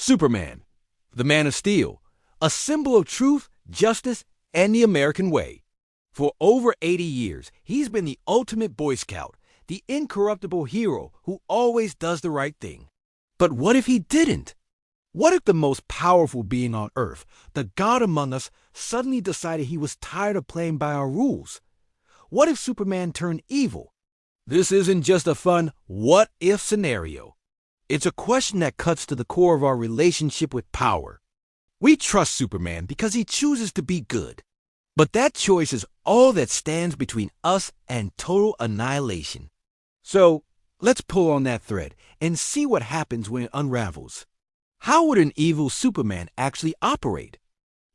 Superman, the Man of Steel, a symbol of truth, justice, and the American way. For over 80 years, he's been the ultimate Boy Scout, the incorruptible hero who always does the right thing. But what if he didn't? What if the most powerful being on Earth, the God among us, suddenly decided he was tired of playing by our rules? What if Superman turned evil? This isn't just a fun what-if scenario. It's a question that cuts to the core of our relationship with power. We trust Superman because he chooses to be good. But that choice is all that stands between us and total annihilation. So, let's pull on that thread and see what happens when it unravels. How would an evil Superman actually operate?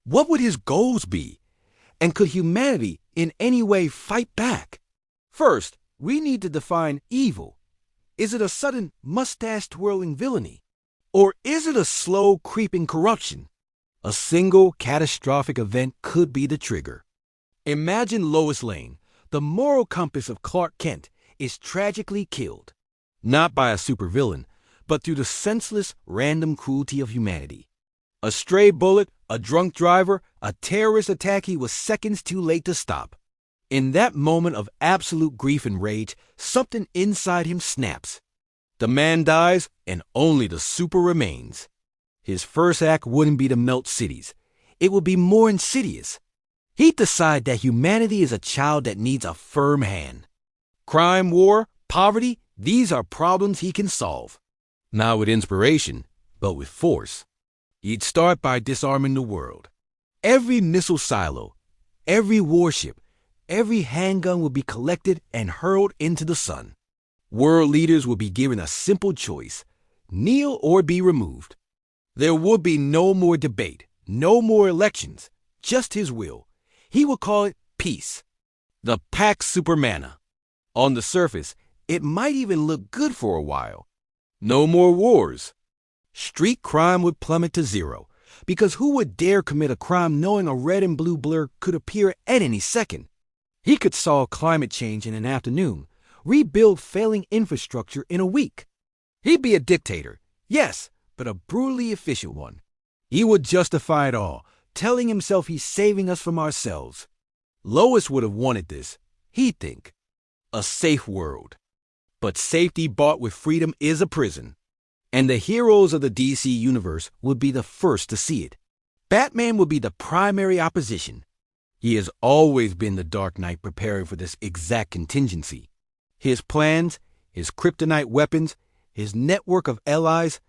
What would his goals be? And could humanity in any way fight back? First, we need to define evil. Is it a sudden mustache-twirling villainy? Or is it a slow, creeping corruption? A single catastrophic event could be the trigger. Imagine Lois Lane, the moral compass of Clark Kent, is tragically killed. Not by a supervillain, but through the senseless, random cruelty of humanity. A stray bullet, a drunk driver, a terrorist attack he was seconds too late to stop. In that moment of absolute grief and rage, something inside him snaps. The man dies, and only the super remains. His first act wouldn't be to melt cities. It would be more insidious. He'd decide that humanity is a child that needs a firm hand. Crime, war, poverty, these are problems he can solve. Not with inspiration, but with force. He'd start by disarming the world. Every missile silo, every warship, every handgun would be collected and hurled into the sun. World leaders would be given a simple choice: kneel or be removed. There would be no more debate, no more elections, just his will. He would call it peace. The Pax Supermana. On the surface, it might even look good for a while. No more wars. Street crime would plummet to zero, because who would dare commit a crime knowing a red and blue blur could appear at any second? He could solve climate change in an afternoon, rebuild failing infrastructure in a week. He'd be a dictator, yes, but a brutally efficient one. He would justify it all, telling himself he's saving us from ourselves. Lois would have wanted this, he'd think. A safe world. But safety bought with freedom is a prison. And the heroes of the DC universe would be the first to see it. Batman would be the primary opposition. He has always been the Dark Knight preparing for this exact contingency. His plans, his kryptonite weapons, his network of allies,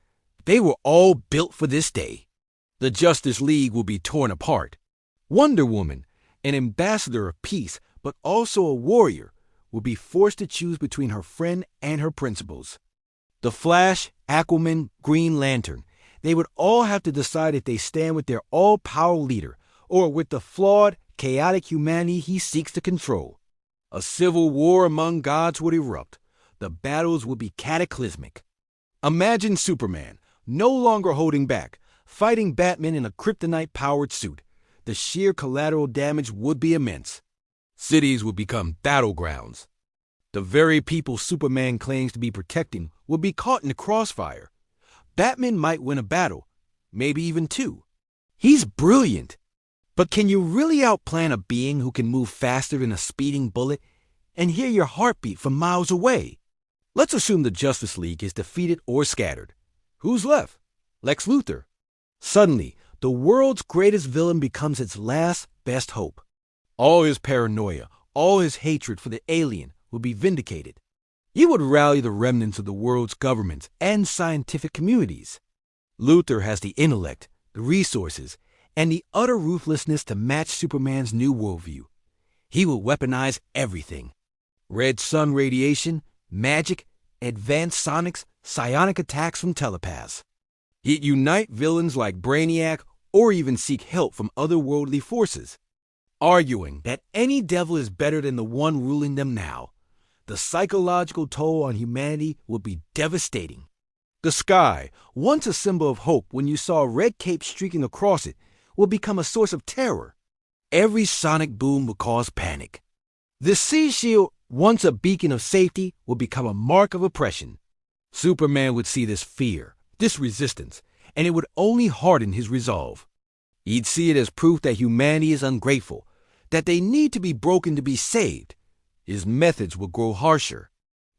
they were all built for this day. The Justice League will be torn apart. Wonder Woman, an ambassador of peace, but also a warrior, will be forced to choose between her friend and her principles. The Flash, Aquaman, Green Lantern, they would all have to decide if they stand with their all-powerful leader or with the flawed, chaotic humanity he seeks to control. A civil war among gods would erupt. The battles would be cataclysmic. Imagine Superman, no longer holding back, fighting Batman in a kryptonite-powered suit. The sheer collateral damage would be immense. Cities would become battlegrounds. The very people Superman claims to be protecting would be caught in the crossfire. Batman might win a battle, maybe even two. He's brilliant. But can you really outplan a being who can move faster than a speeding bullet and hear your heartbeat from miles away? Let's assume the Justice League is defeated or scattered. Who's left? Lex Luthor. Suddenly, the world's greatest villain becomes its last best hope. All his paranoia, all his hatred for the alien would be vindicated. He would rally the remnants of the world's governments and scientific communities. Luthor has the intellect, the resources, and the utter ruthlessness to match Superman's new worldview. He will weaponize everything. Red sun radiation, magic, advanced sonics, psionic attacks from telepaths. He'd unite villains like Brainiac or even seek help from otherworldly forces, arguing that any devil is better than the one ruling them now. The psychological toll on humanity would be devastating. The sky, once a symbol of hope when you saw a red cape streaking across it, will become a source of terror. Every sonic boom will cause panic. The sea shield, once a beacon of safety, will become a mark of oppression. Superman would see this fear, this resistance, and it would only harden his resolve. He'd see it as proof that humanity is ungrateful, that they need to be broken to be saved. His methods would grow harsher.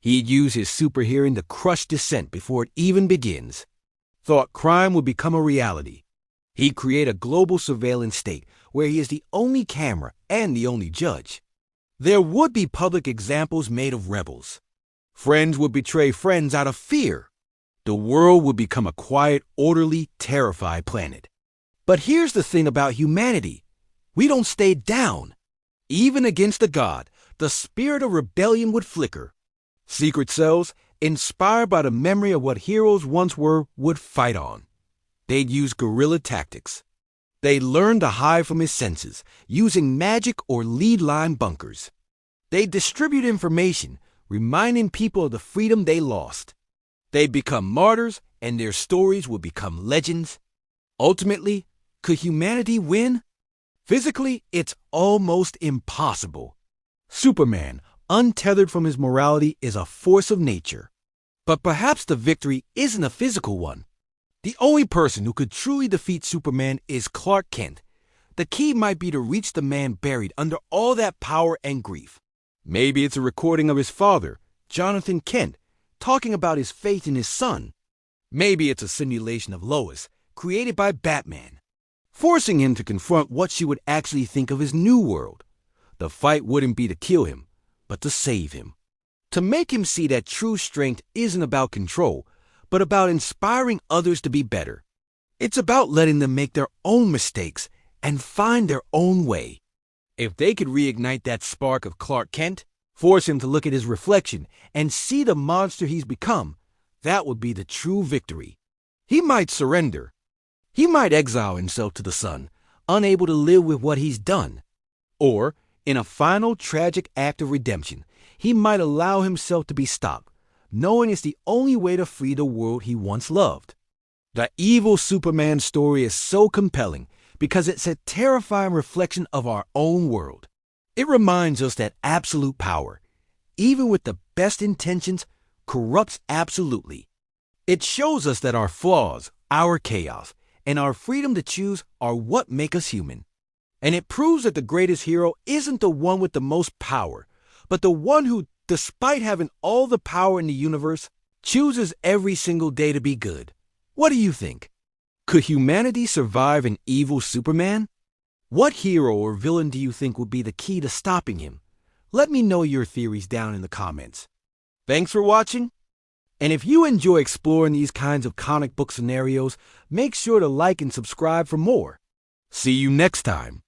He'd use his superhearing to crush dissent before it even begins. Thought crime would become a reality. He'd create a global surveillance state where he is the only camera and the only judge. There would be public examples made of rebels. Friends would betray friends out of fear. The world would become a quiet, orderly, terrified planet. But here's the thing about humanity. We don't stay down. Even against the God, the spirit of rebellion would flicker. Secret cells, inspired by the memory of what heroes once were, would fight on. They'd use guerrilla tactics. They'd learn to hide from his senses, using magic or lead-line bunkers. They'd distribute information, reminding people of the freedom they lost. They'd become martyrs, and their stories would become legends. Ultimately, could humanity win? Physically, it's almost impossible. Superman, untethered from his morality, is a force of nature. But perhaps the victory isn't a physical one. The only person who could truly defeat Superman is Clark Kent. The key might be to reach the man buried under all that power and grief. Maybe it's a recording of his father, Jonathan Kent, talking about his faith in his son. Maybe it's a simulation of Lois, created by Batman, forcing him to confront what she would actually think of his new world. The fight wouldn't be to kill him, but to save him. To make him see that true strength isn't about control, but about inspiring others to be better. It's about letting them make their own mistakes and find their own way. If they could reignite that spark of Clark Kent, force him to look at his reflection and see the monster he's become, that would be the true victory. He might surrender. He might exile himself to the sun, unable to live with what he's done. Or, in a final tragic act of redemption, he might allow himself to be stopped, knowing it's the only way to free the world he once loved. The evil Superman story is so compelling because it's a terrifying reflection of our own world. It reminds us that absolute power, even with the best intentions, corrupts absolutely. It shows us that our flaws, our chaos, and our freedom to choose are what make us human. And it proves that the greatest hero isn't the one with the most power, but the one who, despite having all the power in the universe, chooses every single day to be good. What do you think? Could humanity survive an evil Superman? What hero or villain do you think would be the key to stopping him? Let me know your theories down in the comments. Thanks for watching. And if you enjoy exploring these kinds of comic book scenarios, make sure to like and subscribe for more. See you next time.